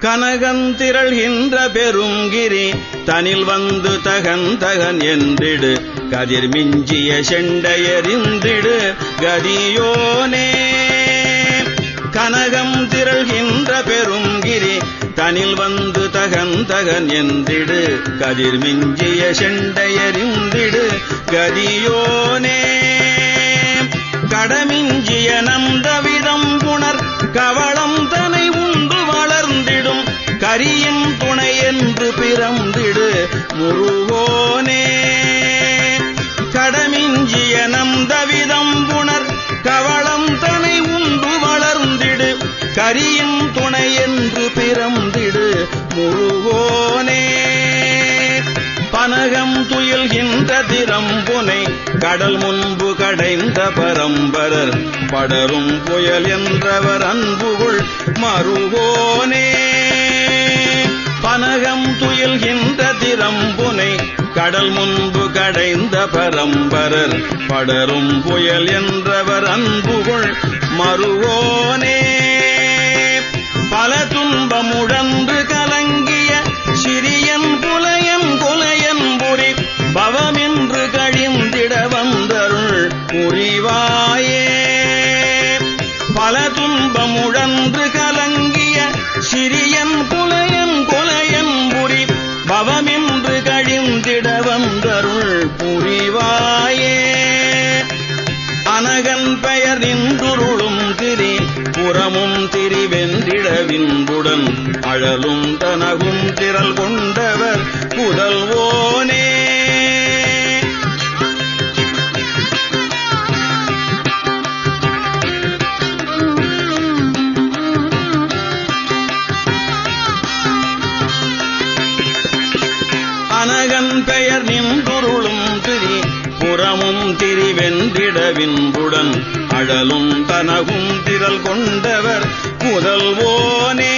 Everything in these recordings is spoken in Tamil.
கனகந்திரள்கின்ற பெருங்கிரி தனில் வந்து தகன் தகன் என்றிடு கதிர் மிஞ்சிய செண்டையறிந்திடு கதியோனே. கனகம் திரள்கின்ற பெருங்கிரி தனில் வந்து தகன் தகன் என்றிடு கதிர் மிஞ்சிய செண்டையறிந்திடு கதியோனே. கடமிஞ்சிய நந்தவிதம் புணர் கவளம் தனை உண்டு வளர்ந்திடும் கரியின் துணை என்று பிறந்திடு முருகோனே. கடமிஞ்சிய நந்தவிதம் புணர் கவளம் தனை உண்டு வளர்ந்திடு கரியின் துணை என்று பிறந்திடு முருகோனே. பனகம் துயில்கின்ற திறம்புனை கடல் முன்பு கடைந்த பரம்பரர் படரும் புயல் என்றவர் அன்புகுள் மருகோனே. பனகம் துயில்கின்ற திறம்புனை கடல் முன்பு கடைந்த பரம்பரர் படரும் புயல் என்றவர் அன்புகுள் மருகோனே. பல துன்பமுழன்று கலங்கிய சிறியன் புலையன் கொலையன் புரி பவமென்று கழிந்திட வந்தருள் புரிவாயே. பல துன்பமுழன்று கலங்கிய சிறியன் புலையன் கொலையன் புரி பவமென்று கழிந்திட வந்தருள் புரிவாயே. அனகன் பெயர் நின்றுருளும் திரி புறமும் திரிவென்றிடவின்புடன் அழலும் தனகும் திரள் கொண்டவர் புதல்வோனே. அனகன் பெயர் நின்றுருளும் திரி புறமும் திரிவென்றிடவின்புடன் அழலும் தனகும் திரள் கொண்டவர் புதல்வோனே.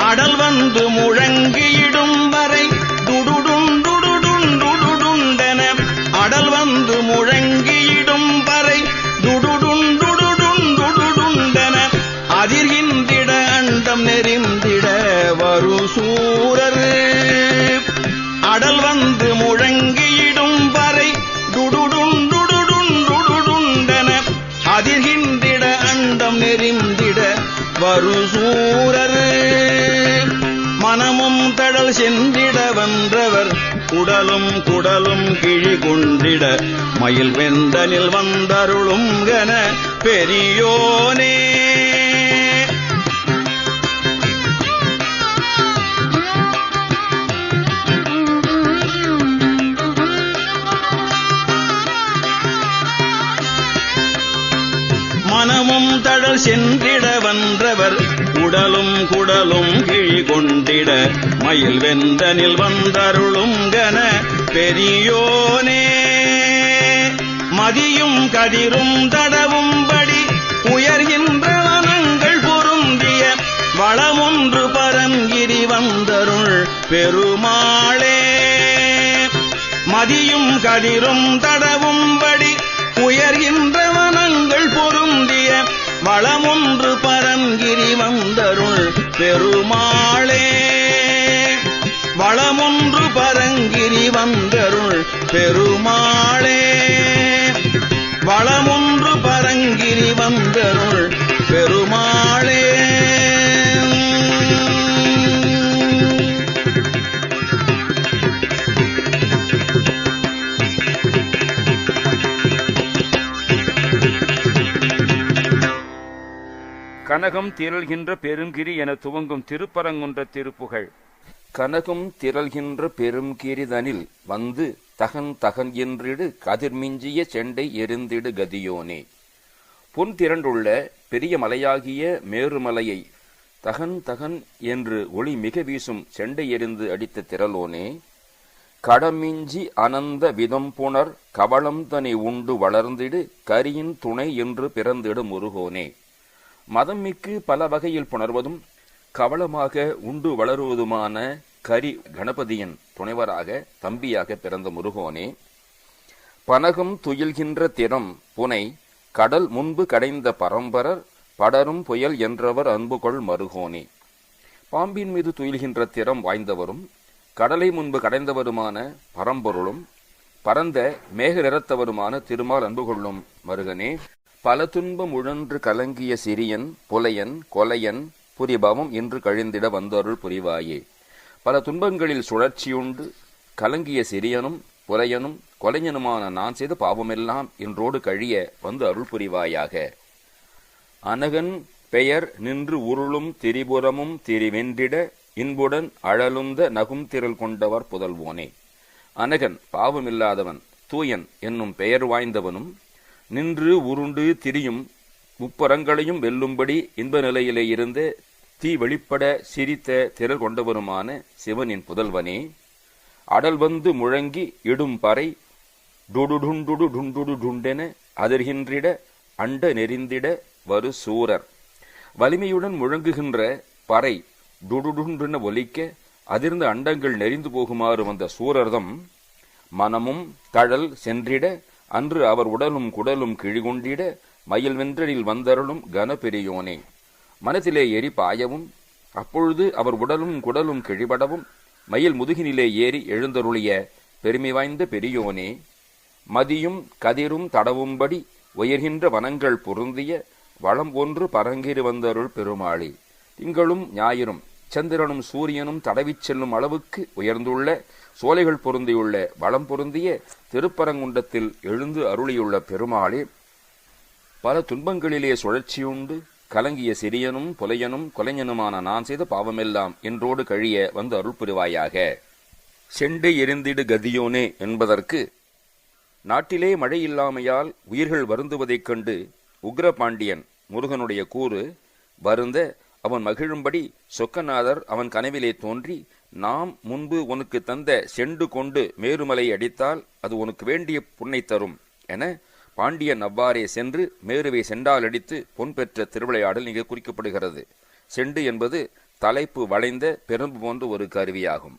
அடல் வந்து முழங்கியிடும் வரை துடுடுண்டுடுடுண்டுடுண்டென அடல் வந்து முழங்கியிடும் வரை துடுடுண்டுடுடுண்டுடுண்டென அதிர்கின்றிட அண்டம் நெறிந்திட வரு சூரர். அடல் வந்து முழங்கியிடும் வரை துடுடுண்டுடுடுண்டுடுண்டென அதிர்கின்றிட அண்டம் நெறிந்திட வரு சூரர். மனமும் தடல் சென்றிட வந்தவர் உடலும் குடலும் கிழி கொண்டிட மயில் வெந்தனில் வந்தருளும் கன பெரியோனே. மனமும் தடல் சென்றிட வந்தவர் உடலும் குடலும் கிழி கொண்டிட மயில் வெந்தனில் வந்தருளும் கன பெரியோனே. மதியும் கதிரும் தடவும்படி உயர்கின்ற வனங்கள் பொருந்திய வளமொன்று பரங்கிரி வந்தருள் பெருமாளே. மதியும் கதிரும் தடவும்படி உயர்கின்ற வனங்கள் பொருந்திய வளமொன்று பரங்கிரி வந்தருள் பெருமாளே. வளமொன்று பரங்கிரி வந்தருள் பெருமாளே. வளமொன்று பரங்கிரி வந்தருள் பெருமாளே. கனகம் திரள்கின்ற பெருங்கிரி என துவங்கும் திருப்பரங்குன்ற திருப்புகழ். கனகம் திரள்கின்ற பெருங்கிரிதனில் வந்து தகன் தகன் என்றிடு கதிர்மிஞ்சிய செண்டை எரிந்திடு கதியோனே. பொன் திரண்டுள்ள பெரிய மலையாகிய மேருமலையை தகன் தகன் என்று ஒளி மிக வீசும் செண்டை எரிந்து அடித்த திரளோனே. கடமிஞ்சி அனந்த விதம் புணர் கவளம் தனை உண்டு வளர்ந்திடு கரியின் துணை என்று பிறந்திடு முருகோனே. மதம் மிக்கு பல வகையில் புணர்வதும் கவளமாக உண்டு வளருவதுமான கரி கணபதியின் துணைவராக தம்பியாக பிறந்த முருகோனே. பனகம் துயில்கின்ற திறம் புனை கடல் முன்பு கடைந்த பரம்பரர் படரும் புயல் என்றவர் அன்புகொள் மருகோனே. பாம்பின் மீது துயில்கின்ற திறம் வாய்ந்தவரும் கடலை முன்பு கடைந்தவருமான பரம்பொருளும் பரந்த மேக நிறத்தவருமான திருமால் அன்பு கொள்ளும் மருகனே, பல துன்பம் உழன்று கலங்கிய சிறியன் புலையன் கொலையன் புரிபவம் என்று கழிந்திட வந்தருள் புரிவாயே. பல துன்பங்களில் சுழற்சியுண்டு கலங்கிய சிறியனும் புலையனும் கொலைஞனுமான நான் செய்த பாவமெல்லாம் என்றோடு கழிய வந்து அருள் புரிவாயாக. அனகன் பெயர் நின்று உருளும் திரிபுரமும் திரிவென்றிட இன்புடன் அழலுந்த நகும் திரள் கொண்டவர் புதல்வோனே. அனகன் பாவமில்லாதவன் தூயன் என்னும் பெயர் வாய்ந்தவனும் நின்று உருண்டு திரியும் முப்பரங்களையும் வெல்லும்படி இன்ப நிலையிலே இருந்து தீ வெளிப்பட சிரித்த திரள் கொண்டவருமான சிவனின் புதல்வனே. அடல் வந்து முழங்கி இடும் பறை டுடுடுண்டுடு டுண்டுடு டுண்டென அதிர்கின்றிட அண்ட நெறிந்திட வரு சூரர். வலிமையுடன் முழங்குகின்ற பறை டுடுடுன்றென ஒலிக்க அதிர்ந்த அண்டங்கள் நெறிந்து போகுமாறு வந்த சூரர்தம் மனமும் தழல் சென்றிட அன்று அவர் உடலும் குடலும் கிழிகொண்டிட மயில் வென்றலில் வந்தருளும் கனபெரியோனே. மனத்திலே எரி பாயவும் அப்பொழுது அவர் உடலும் குடலும் கிழிபடவும் மயில் முதுகினிலே ஏறி எழுந்தருளிய பெருமை வாய்ந்த பெரியோனே. மதியும் கதிரும் தடவும்படி உயர்கின்ற வனங்கள் பொருந்திய வளம் ஒன்று பரங்கிரு வந்தருள் பெருமாளே. திங்களும் ஞாயிறும் சந்திரனும் சூரியனும் தடவிச் செல்லும் அளவுக்கு உயர்ந்துள்ள சோலைகள் பொருந்தியுள்ள வளம் பொருந்திய திருப்பரங்குன்றத்தில் எழுந்து அருளியுள்ள பெருமாளே. பல துன்பங்களிலே சுழற்சியுண்டு கலங்கிய சிறியனும் புலையனும் கொலைஞனுமான நான் செய்த பாவமெல்லாம் என்றோடு கழிய வந்து அருள் புரிவாயாக. செண்டை எரிந்திடு கதியோனே என்பதற்கு நாட்டிலே மழை இல்லாமையால் உயிர்கள் வருந்துவதைக் கண்டு உக்ரபாண்டியன் முருகனுடைய கூறு வருந்த அவன் மகிழும்படி சொக்கநாதர் அவன் கனவிலே தோன்றி, நாம் முன்பு உனக்கு தந்த செண்டு கொண்டு மேருமலை அடித்தால் அது உனக்கு வேண்டிய புண்ணை தரும் என பாண்டியன் அவ்வாறே சென்று மேருவை செண்டால் அடித்து பொன் பெற்ற திருவிளையாடல் இங்கு குறிக்கப்படுகிறது. செண்டு என்பது தலைப்பு வளைந்த பெரும்பு போன்ற ஒரு கருவியாகும்.